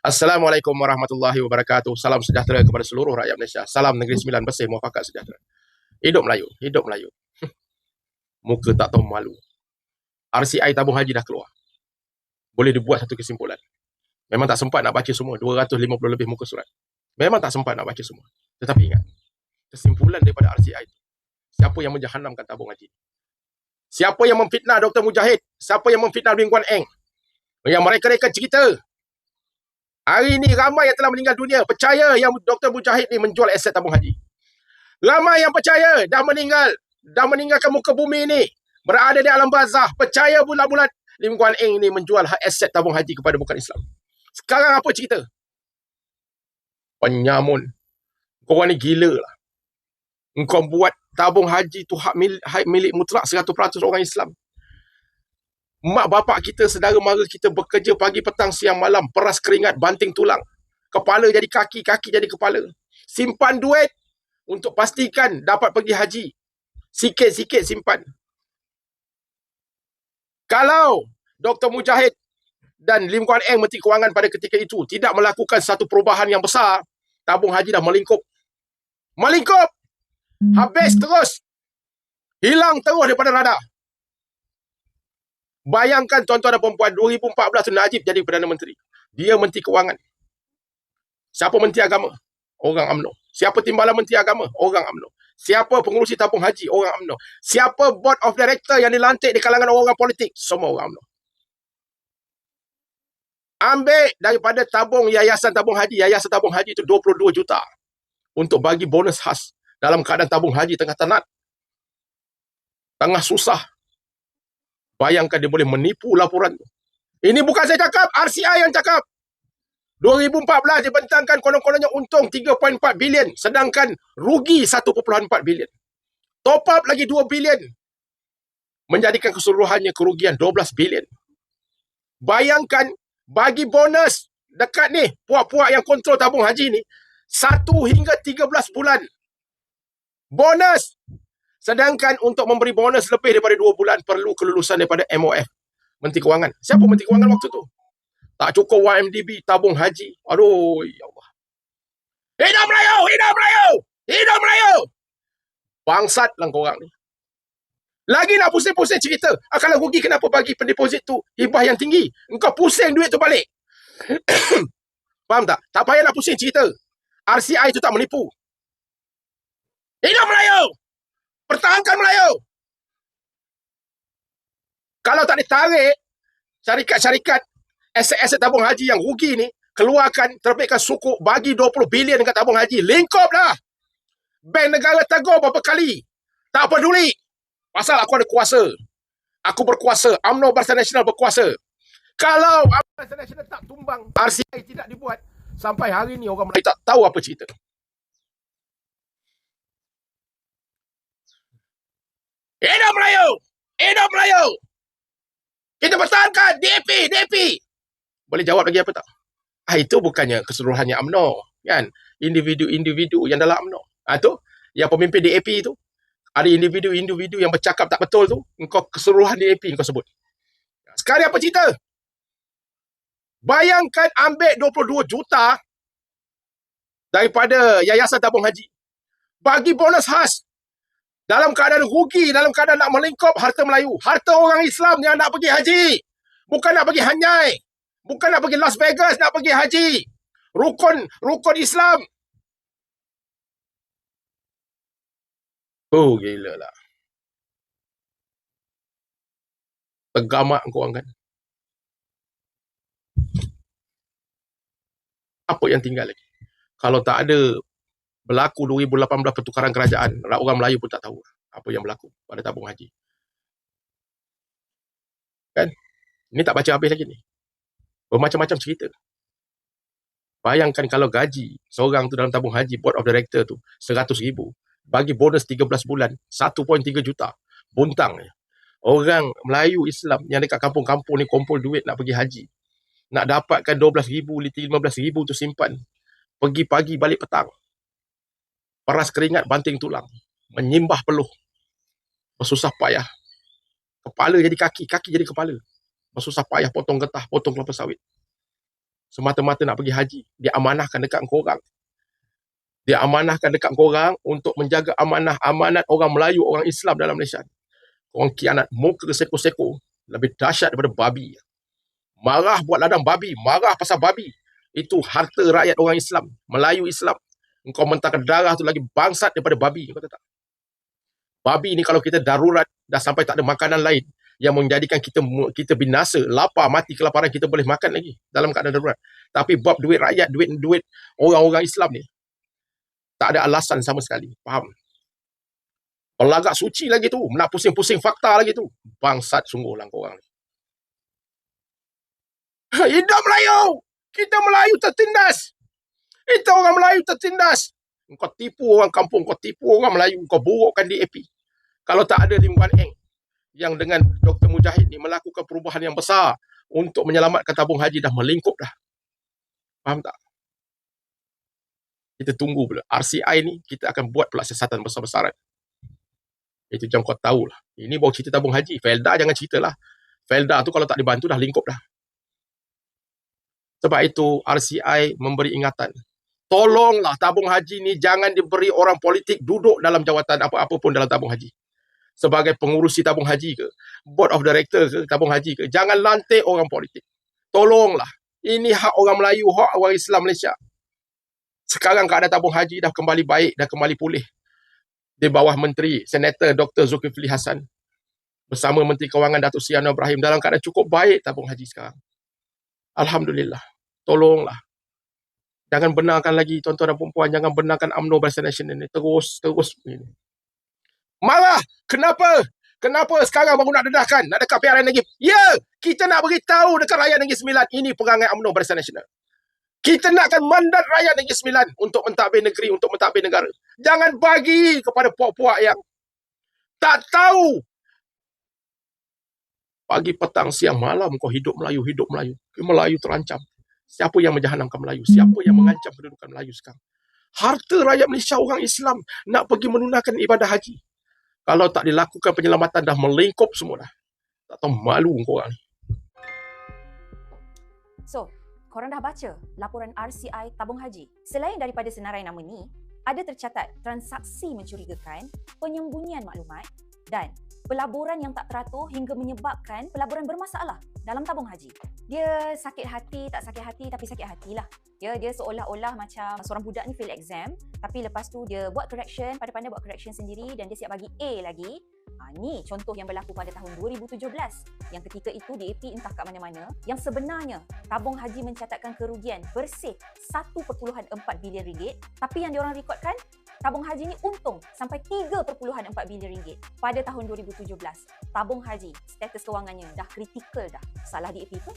Assalamualaikum warahmatullahi wabarakatuh. Salam sejahtera kepada seluruh rakyat Malaysia. Salam Negeri Sembilan Bersih, muafakat sejahtera. Hidup Melayu, hidup Melayu. Muka tak tahu malu. RCI tabung haji dah keluar. Boleh dibuat satu kesimpulan. Memang tak sempat nak baca semua, 250 lebih muka surat. Memang tak sempat nak baca semua. Tetapi ingat, kesimpulan daripada RCI itu, siapa yang menjahanamkan tabung haji? Siapa yang memfitnah Dr. Mujahid? Siapa yang memfitnah Lim Guan Eng? Yang mereka-reka cerita hari ini ramai yang telah meninggal dunia percaya yang Dr. Mujahid ni menjual aset tabung haji. Ramai yang percaya dah meninggalkan muka bumi ini, berada di alam barzah, percaya bulat-bulat Lim Guan Eng ni menjual aset tabung haji kepada bukan Islam. Sekarang apa cerita? Penyamun. Korang ni gila lah. Engkau buat tabung haji tu hak milik mutlak 100% orang Islam. Mak bapak kita, saudara mara kita bekerja pagi, petang, siang, malam, peras keringat, banting tulang. Kepala jadi kaki, kaki jadi kepala. Simpan duit untuk pastikan dapat pergi haji. Sikit-sikit simpan. Kalau Dr. Mujahid dan Lim Guan Eng Menteri Kewangan pada ketika itu tidak melakukan satu perubahan yang besar, tabung haji dah melingkup. Melingkup! Habis terus. Hilang terus daripada radar. Bayangkan tuan-tuan dan perempuan, 2014 tu Najib jadi Perdana Menteri. Dia Menteri Kewangan. Siapa Menteri Agama? Orang UMNO. Siapa Timbalan Menteri Agama? Orang UMNO. Siapa pengurusi tabung haji? Orang UMNO. Siapa Board of Director yang dilantik di kalangan orang politik? Semua orang UMNO. Ambil daripada tabung yayasan tabung haji. Yayasan tabung haji itu 22 juta. Untuk bagi bonus khas. Dalam keadaan tabung haji tengah tenat. Tengah susah. Bayangkan dia boleh menipu laporan tu. Ini bukan saya cakap, RCI yang cakap. 2014 dibentangkan konon-kononnya untung 3.4 bilion, sedangkan rugi 1.4 bilion. Top up lagi 2 bilion. Menjadikan keseluruhannya kerugian 12 bilion. Bayangkan, bagi bonus dekat ni, puak-puak yang kontrol tabung haji ni, 1 hingga 13 bulan. Bonus. Sedangkan untuk memberi bonus lebih daripada 2 bulan perlu kelulusan daripada MOF, Menteri Kewangan. Siapa Menteri Kewangan waktu tu? Tak cukup YMDB, tabung haji. Aduh, ya Allah. Hidup Melayu! Hidup Melayu! Hidup Melayu! Bangsat lah korang ni. Lagi nak pusing-pusing cerita. Kalau rugi kenapa bagi pendeposit tu hibah yang tinggi? Engkau pusing duit tu balik. Faham tak? Tak payah nak pusing cerita. RCI tu tak menipu. Hidup Melayu! Pertahankan Melayu. Kalau tak ditarik, syarikat-syarikat aset-aset tabung haji yang rugi ni, keluarkan, terbitkan sukuk, bagi 20 bilion dekat tabung haji. Lingkup dah. Bank negara tegur berapa kali. Tak peduli. Pasal aku ada kuasa. Aku berkuasa. UMNO Barisan Nasional berkuasa. Kalau UMNO Barisan Nasional tak tumbang, RCI tidak dibuat, sampai hari ni orang Melayu tak tahu apa cerita. Hidup Melayu! Hidup Melayu! Kita pertahankan DAP, DAP. Boleh jawab lagi apa tak? Itu bukannya keseluruhannya UMNO, kan? Individu-individu yang dalam UMNO. Tu, yang pemimpin DAP tu, ada individu-individu yang bercakap tak betul tu, engkau keseluruhan DAP engkau sebut. Sekarang apa cerita? Bayangkan ambil 22 juta daripada yayasan tabung haji. Bagi bonus khas. Dalam keadaan rugi, dalam keadaan nak melingkup harta Melayu. Harta orang Islam yang nak pergi haji. Bukan nak pergi Hanyai. Bukan nak pergi Las Vegas, nak pergi haji. Rukun Islam. Oh, gila lah. Tegamak korang kan. Apa yang tinggal lagi? Kalau tak ada berlaku 2018 pertukaran kerajaan, orang Melayu pun tak tahu apa yang berlaku pada tabung haji. Kan? Ini tak baca habis lagi ni. Bermacam-macam cerita. Bayangkan kalau gaji seorang tu dalam tabung haji, Board of Director tu, 100,000. Bagi bonus 13 bulan, 1.3 juta. Buntang. Orang Melayu Islam yang dekat kampung-kampung ni kumpul duit nak pergi haji. Nak dapatkan 12,000, 15,000 tu simpan. Pergi pagi, balik petang. Peras keringat, banting tulang. Menyimbah peluh. Bersusah payah. Kepala jadi kaki, kaki jadi kepala. Bersusah payah potong getah, potong kelapa sawit. semata-mata nak pergi haji. Dia amanahkan dekat korang. Dia amanahkan dekat korang untuk menjaga amanat orang Melayu, orang Islam dalam Malaysia. Orang kianat muka seko-seko lebih dahsyat daripada babi. Marah buat ladang babi, marah pasal babi. Itu harta rakyat orang Islam, Melayu Islam. Engkau mentahkan darah tu lagi bangsat daripada babi. Kau tahu tak? Babi ni kalau kita darurat, dah sampai tak ada makanan lain yang menjadikan kita binasa, lapar, mati kelaparan, kita boleh makan lagi dalam keadaan darurat. Tapi bab duit rakyat, duit orang-orang Islam ni, tak ada alasan sama sekali. Faham? Pelagak suci lagi tu, nak pusing-pusing fakta lagi tu. Bangsat sungguhlah korang ni. Hidup Melayu! Kita Melayu tertindas! Kita orang Melayu tertindas! Kau tipu orang kampung, kau tipu orang Melayu, kau burukkan DAP. Kalau tak ada Lim Guan Eng yang dengan Dr. Mujahid ni melakukan perubahan yang besar untuk menyelamatkan tabung haji, dah melingkup dah. Faham tak? Kita tunggu pula. RCI ni kita akan buat pula siasatan besar-besaran. Itu jangan kau tahulah. Ini baru cerita tabung haji. Felda jangan ceritalah. Felda tu kalau tak dibantu dah lingkup dah. Sebab itu RCI memberi ingatan. Tolonglah tabung haji ni jangan diberi orang politik duduk dalam jawatan apa-apa pun dalam tabung haji. Sebagai pengurusi tabung haji ke, board of director ke, tabung haji ke, jangan lantik orang politik. Tolonglah. Ini hak orang Melayu, hak orang Islam Malaysia. Sekarang keadaan tabung haji dah kembali baik, dah kembali pulih. Di bawah Menteri Senator Dr. Zulkifli Hasan bersama Menteri Kewangan Datuk Seri Anwar Ibrahim, dalam keadaan cukup baik tabung haji sekarang. Alhamdulillah. Tolonglah. Jangan benarkan lagi tuan-tuan dan puan-puan, jangan benarkan UMNO Barisan Nasional ini terus begini. Marah. Kenapa? Kenapa sekarang baru nak dedahkan? Nak dekat PRN lagi? Ya, kita nak beritahu dekat rakyat Negeri Sembilan, ini perangai UMNO Barisan Nasional. Kita nakkan mandat rakyat Negeri Sembilan untuk mentadbir negeri, untuk mentadbir negara. Jangan bagi kepada puak-puak yang tak tahu. Pagi, petang, siang, malam kau hidup Melayu, hidup Melayu. Melayu terancam. Siapa yang menjahanamkan Melayu? Siapa yang mengancam kedudukan Melayu sekarang? Harta rakyat Malaysia, orang Islam nak pergi menunaikan ibadah haji. Kalau tak dilakukan penyelamatan, dah melingkup semua dah. Tak tahu malu korang ni. So, korang dah baca laporan RCI tabung haji? Selain daripada senarai nama ni, ada tercatat transaksi mencurigakan, penyembunyian maklumat dan pelaburan yang tak teratur hingga menyebabkan pelaburan bermasalah dalam tabung haji. Dia sakit hati, tak sakit hati tapi sakit hatilah. Dia seolah-olah macam seorang budak ni fail exam, tapi lepas tu dia buat correction, pandai-pandai buat correction sendiri dan dia siap bagi A lagi. Ni contoh yang berlaku pada tahun 2017 yang ketika itu DAP entah kat mana-mana, yang sebenarnya tabung haji mencatatkan kerugian bersih 1.4 bilion ringgit, tapi yang diorang rekodkan tabung haji ni untung sampai 3.4 bilion ringgit pada tahun 2017. Tabung haji status kewangannya dah kritikal dah. Salah DAP ke?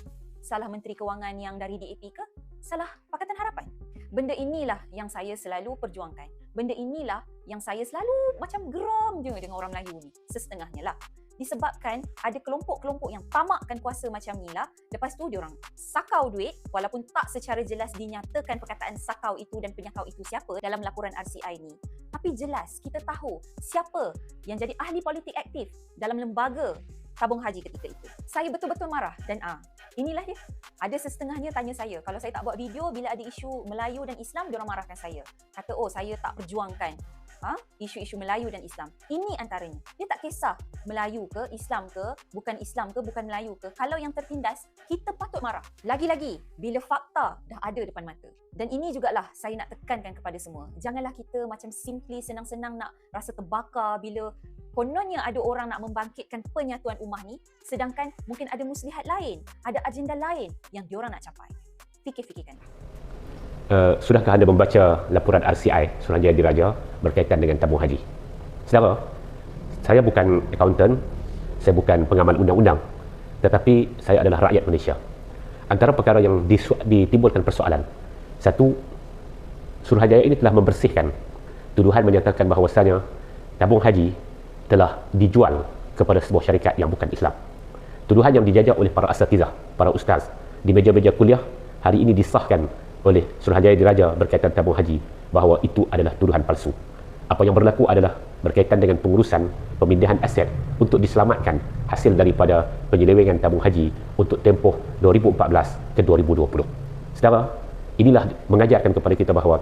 Salah Menteri Kewangan yang dari DAP ke? Salah Pakatan Harapan? Benda inilah yang saya selalu perjuangkan. Benda inilah yang saya selalu macam geram je dengan orang Melayu ni. Sesetengahnya lah. Disebabkan ada kelompok-kelompok yang tamakkan kuasa macam ni lah. Lepas tu diorang sakau duit walaupun tak secara jelas dinyatakan perkataan sakau itu dan penyakau itu siapa dalam laporan RCI ni. Tapi jelas kita tahu siapa yang jadi ahli politik aktif dalam lembaga tabung haji ketika itu. Saya betul-betul marah dan inilah dia. Ada sesetengahnya tanya saya, kalau saya tak buat video bila ada isu Melayu dan Islam, diorang marahkan saya. Kata, saya tak perjuangkan isu-isu Melayu dan Islam. Ini antaranya. Dia tak kisah Melayu ke, Islam ke, bukan Melayu ke. Kalau yang tertindas, kita patut marah. Lagi-lagi, bila fakta dah ada depan mata. Dan ini jugalah saya nak tekankan kepada semua. Janganlah kita macam simply senang-senang nak rasa terbakar bila kononnya ada orang nak membangkitkan penyatuan ummah ni, sedangkan mungkin ada muslihat lain, ada agenda lain yang diorang nak capai. Fikir-fikirkan. Sudahkah anda membaca laporan RCI Suruhanjaya Diraja berkaitan dengan tabung haji? Saudara, saya bukan akauntan, saya bukan pengamal undang-undang, tetapi saya adalah rakyat Malaysia. Antara perkara yang ditimbulkan persoalan, satu, Suruhanjaya ini telah membersihkan tuduhan menyatakan bahawasanya tabung haji telah dijual kepada sebuah syarikat yang bukan Islam. Tuduhan yang dijajak oleh para asatizah, para ustaz di meja-meja kuliah hari ini disahkan oleh Suruhanjaya Diraja berkaitan tabung haji bahawa itu adalah tuduhan palsu. Apa yang berlaku adalah berkaitan dengan pengurusan pemindahan aset untuk diselamatkan hasil daripada penyelewengan tabung haji untuk tempoh 2014 ke 2020. Saudara, inilah mengajarkan kepada kita bahawa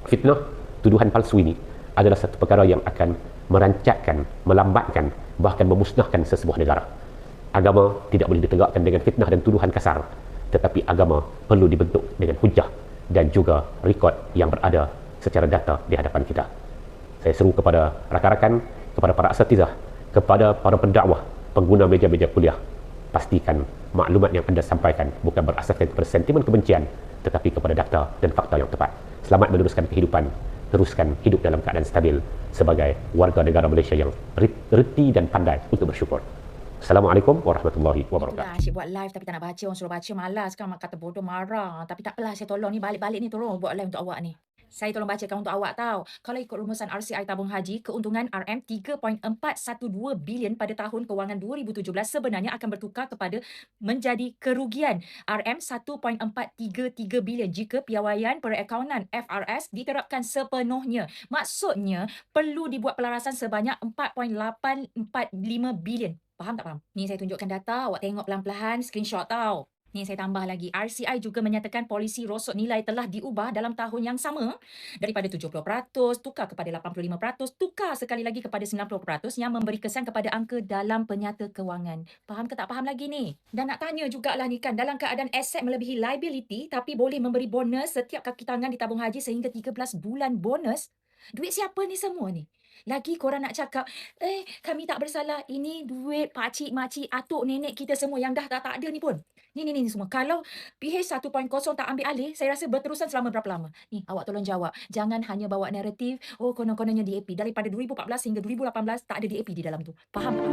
fitnah, tuduhan palsu ini adalah satu perkara yang akan merancatkan, melambatkan, bahkan memusnahkan sesebuah negara. Agama tidak boleh ditegakkan dengan fitnah dan tuduhan kasar, tetapi agama perlu dibentuk dengan hujah dan juga rekod yang berada secara data di hadapan kita. Saya seru kepada rakan-rakan, kepada para asatizah, kepada para pendakwah, pengguna meja-meja kuliah, pastikan maklumat yang anda sampaikan bukan berasaskan kepada sentimen kebencian, tetapi kepada data dan fakta yang tepat. Selamat meneruskan kehidupan, teruskan hidup dalam keadaan stabil sebagai warga negara Malaysia yang reti dan pandai untuk bersyukur. Assalamualaikum warahmatullahi wabarakatuh. Itulah asyik buat live tapi tak nak baca. Orang suruh baca malas kan, mak kata bodoh marah. Tapi tak apalah, saya tolong ni balik-balik ni, tolong buat live untuk awak ni. Saya tolong bacakan untuk awak tahu. Kalau ikut rumusan RCI tabung haji, keuntungan RM3.412 bilion pada tahun kewangan 2017 sebenarnya akan bertukar kepada menjadi kerugian RM1.433 bilion jika piawaian perakaunan FRS diterapkan sepenuhnya. Maksudnya perlu dibuat pelarasan sebanyak 4.845 bilion. Faham tak faham? Ni saya tunjukkan data, awak tengok pelan-pelan, screenshot tau. Ni saya tambah lagi. RCI juga menyatakan polisi rosot nilai telah diubah dalam tahun yang sama daripada 70% tukar kepada 85%, tukar sekali lagi kepada 90% yang memberi kesan kepada angka dalam penyata kewangan. Faham ke tak faham lagi ni? Dan nak tanya jugalah ni kan, dalam keadaan aset melebihi liability tapi boleh memberi bonus setiap kaki tangan di tabung haji sehingga 13 bulan bonus. Duit siapa ni semua ni? Lagi korang nak cakap, kami tak bersalah. Ini duit pakcik, makcik, atuk, nenek kita semua yang dah tak ada ni pun. Ni semua. Kalau PH 1.0 tak ambil alih, saya rasa berterusan selama berapa lama? Ni, awak tolong jawab. Jangan hanya bawa naratif, konon-kononnya DAP. Daripada 2014 hingga 2018, tak ada DAP di dalam tu. Faham tak?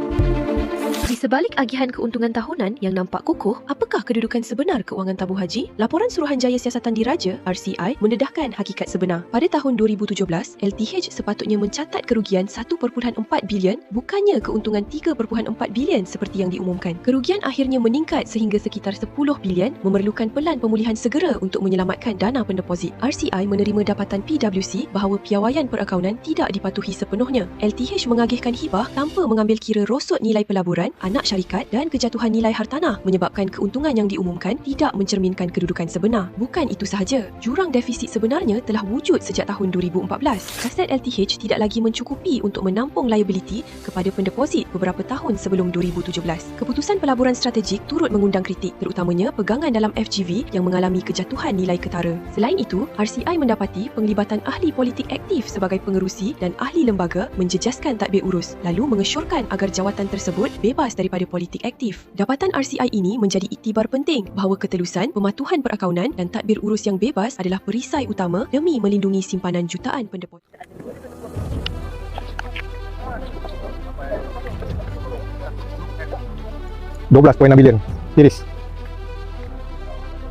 Di sebalik agihan keuntungan tahunan yang nampak kokoh, apakah kedudukan sebenar kewangan tabung haji? Laporan Suruhanjaya Siasatan Diraja, RCI, mendedahkan hakikat sebenar. Pada tahun 2017, LTH sepatutnya mencatat kerugian 1.4 bilion, bukannya keuntungan 3.4 bilion seperti yang diumumkan. Kerugian akhirnya meningkat sehingga sekitar 10 bilion, memerlukan pelan pemulihan segera untuk menyelamatkan dana pendeposit. RCI menerima dapatan PwC bahawa piawaian perakaunan tidak dipatuhi sepenuhnya. LTH mengagihkan hibah tanpa mengambil kira rosot nilai pelaburan, anak syarikat dan kejatuhan nilai hartanah, menyebabkan keuntungan yang diumumkan tidak mencerminkan kedudukan sebenar. Bukan itu sahaja, jurang defisit sebenarnya telah wujud sejak tahun 2014. Aset LTH tidak lagi mencukupi untuk menampung liability kepada pendeposit beberapa tahun sebelum 2017. Keputusan pelaburan strategik turut mengundang kritik, terutamanya pegangan dalam FGV yang mengalami kejatuhan nilai ketara. Selain itu, RCI mendapati penglibatan ahli politik aktif sebagai pengerusi dan ahli lembaga menjejaskan tadbir urus, lalu mengesyorkan agar jawatan tersebut bebas daripada politik aktif. Dapatan RCI ini menjadi iktibar penting bahawa ketelusan, pematuhan perakaunan dan tadbir urus yang bebas adalah perisai utama demi melindungi simpanan jutaan pendeposit. $12.6 bilion. Iris.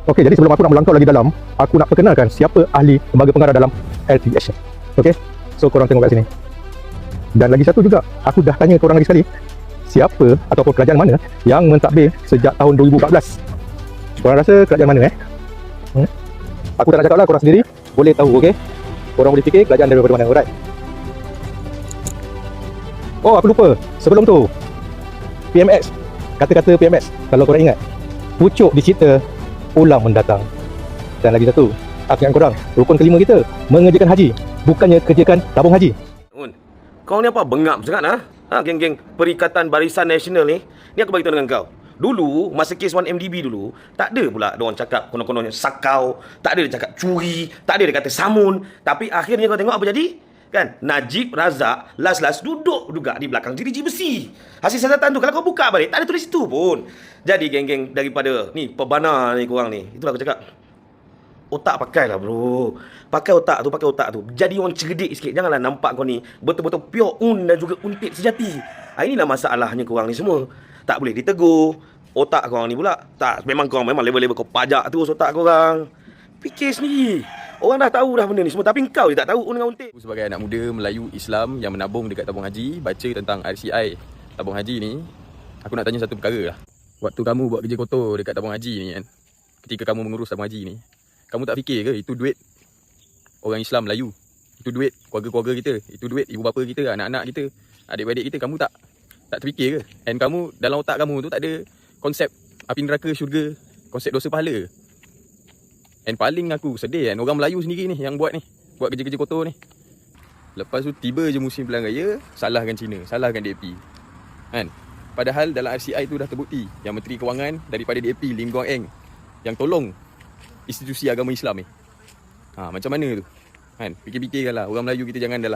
Okey, jadi sebelum aku nak melangkau lagi dalam, aku nak perkenalkan siapa ahli lembaga pengarah dalam LTH. Okey, so korang tengok kat sini. Dan lagi satu juga, aku dah tanya korang lagi sekali, siapa ataupun kerajaan mana yang mentadbir sejak tahun 2014. Korang rasa kerajaan mana Aku tak nak cakap lah, korang sendiri boleh tahu, okey? Korang boleh fikir kerajaan daripada mana, alright? Oh, aku lupa, sebelum tu PMX, kata-kata PMX, kalau korang ingat, pucuk dicipta, ulang mendatang. Dan lagi satu, aku ingat korang, rukun kelima kita, mengerjakan haji, bukannya kerjakan tabung haji. Kau ni apa bengap sangat geng-geng Perikatan Barisan Nasional ni aku bagi tahu dengan kau. Dulu masa kes 1MDB dulu, tak ada pula dia orang cakap konon-kononnya sakau, tak ada dia cakap curi, tak ada dia kata samun, tapi akhirnya kau tengok apa jadi? Kan? Najib Razak last duduk juga di belakang jeruji besi. Hasil siasatan tu kalau kau buka balik tak ada tulis situ pun. Jadi geng-geng daripada ni pebana ni korang ni, itulah aku cakap. Otak pakailah bro. Pakai otak tu. Jadi orang cerdik sikit. Janganlah nampak kau ni betul-betul pure dan juga untit sejati. Inilah masalahnya korang ni semua. Tak boleh ditegur. Otak korang ni pula tak, memang level-level kau pajak terus otak korang. Fikir sendiri. Orang dah tahu dah benda ni semua, tapi kau je tak tahu dengan untit. Sebagai anak muda Melayu Islam yang menabung dekat tabung haji, baca tentang RCI tabung haji ni, aku nak tanya satu perkara lah. Waktu kamu buat kerja kotor dekat tabung haji ni kan, ketika kamu mengurus tabung haji ni, kamu tak fikir ke itu duit orang Islam Melayu? Itu duit keluarga-keluarga kita, itu duit ibu bapa kita, anak-anak kita, adik-beradik kita. Kamu tak terfikir ke? And kamu dalam otak kamu tu tak ada konsep api neraka, syurga, konsep dosa pahala ke? And paling aku sedih kan, orang Melayu sendiri ni yang buat kerja-kerja kotor ni. Lepas tu tiba je musim pilihan raya, salahkan China, salahkan DAP. Kan? Padahal dalam RCI tu dah terbukti yang Menteri Kewangan daripada DAP Lim Guang Eng yang tolong institusi agama Islam ni. Macam mana tu? Kan? Fikir-fikirkanlah, orang Melayu kita jangan dalam